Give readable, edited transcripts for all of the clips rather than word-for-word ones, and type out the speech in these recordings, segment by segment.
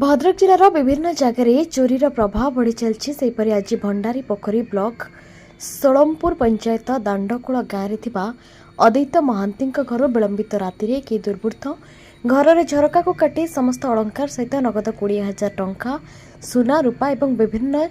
भद्रक जिलार विभिन्न जगह चोरीर प्रभाव बढ़ी चलछि। आज भंडारी पोखरी ब्लॉक सोलमपुर पंचायत दांडकूल गाँव में अद्वैत महांती घर विलंबित राति कि दुर्बृत्त घर झरका को काटी समस्त अलंकार सहित नगद 20,000 टंका सुना रूपा और विभिन्न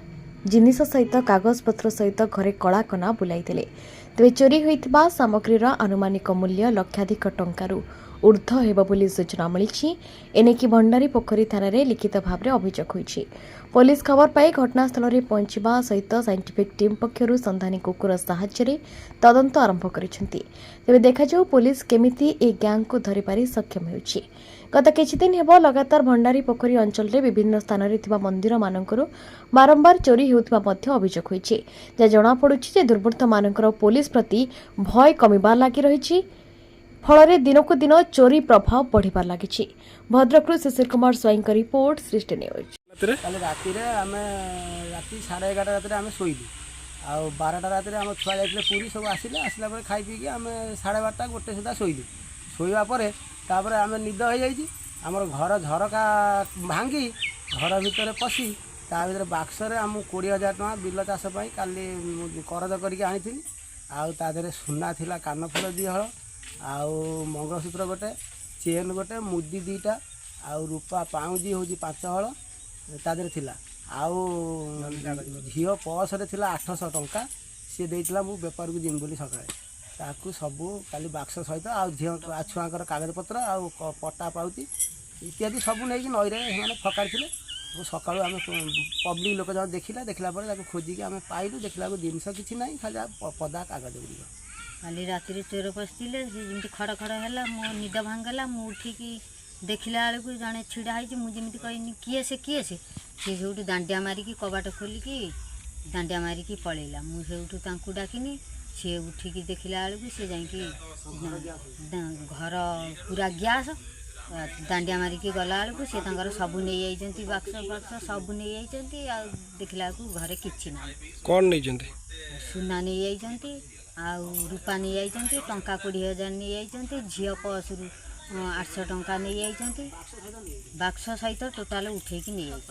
जिनिस सहित कागजपत्र सहित घरे कलाकना बुलाई तेज चोरी होता सामग्रीर आनुमानिक मूल्य लक्षाधिक टंकारु ऊर्ध्व हेब बोली सूचना मिली। एनेकी भंडारी पोखरी थाना लिखित भाव में अभियोग होइछि। पुलिस खबर पाई घटनास्थल में पहुंचवा सहित साइंटिफिक टीम पक्षर संधानी कुकुर साहाय्य तदंत आरंभ करिसेंति। तेबे देखाजाऊ पुलिस केमिति ए गैंग को धरि पारि सक्षम होइछि। गत किछि दिन हेब लगातार भंडारी पोखरी अंचल में विभिन्न स्थान में थिबा मंदिर मानकरू बारंबार चोरी होउथिबा मध्य अभियोग होइछि। जे जणा पडुछि जे दुर्बृत्त मानकर पुलिस प्रति भय कमिबार लागि रहिछि। फल दिनकू दिन चोरी प्रभाव बढ़िबार लगी। भद्रक शिशिर कुमार स्वाईं का रिपोर्ट सृष्टि न्यूज। कल राति आम राति 11:30 राति आम शोलु आ 12टा राति आम छुआ जाते पूरी सब आसिले आसला खाई पीक आम 12:30 1 सुधा शोलु। शोवा पर आम निद हो जाइए आमर घर झरका भांगी घर भितर पशि ता भर बाक्सरे आम 20,000 टଙ୍କା बिल चाष काली करज करके आनी आधे सुना थिला कानफुल 2 हल आउ मंगलसूत्र गोटे चेन गोटे मुदी 2टा आउ रूपा पाउजी हूँ 5 हल तादे थिला आउ झील पर्स रे थिला 800 टंका सी देइतला मु बेपार को जिम बोली सकाळे ताकू सबू काली बाक्स सहित आउ झील छुआंकर कागज पत्र आउ पट्टा पाउती इत्यादि सबू नहीं नई रे फकाड़ी सकाळु आम पब्लिक लोक जब देखला खोजिकी आम पाइलु देखला जिनस किसी ना खाली पदा कागज गुड़िक काली राति चोर पशिले जमी खड़ खड़ है मो निद भांगला मु उठिकी देखला बेलू जड़े छिड़ा मुझे कहनी किए से सी सब दांडिया मारिकी कबाट खोलिकी दांडिया मारिकी पलैला मुझे डाकिनी सी उठिकी देखला बेलू सी जाकि घर पूरा गैस दांडिया मारिकी गला बेलू सी सबू नहीं जाइए बाक्स बाक्स सबू नहीं जाइए देखला घरे किसी ना कौन नहीं सुना नहीं जाइए आउ रूपा नहीं जाइए टंका 20,000 नहीं जाइए झील पर्सरू 800 टंका नहीं जाइए बाक्स सहित टोटाल उठेकी नहीं जाइए।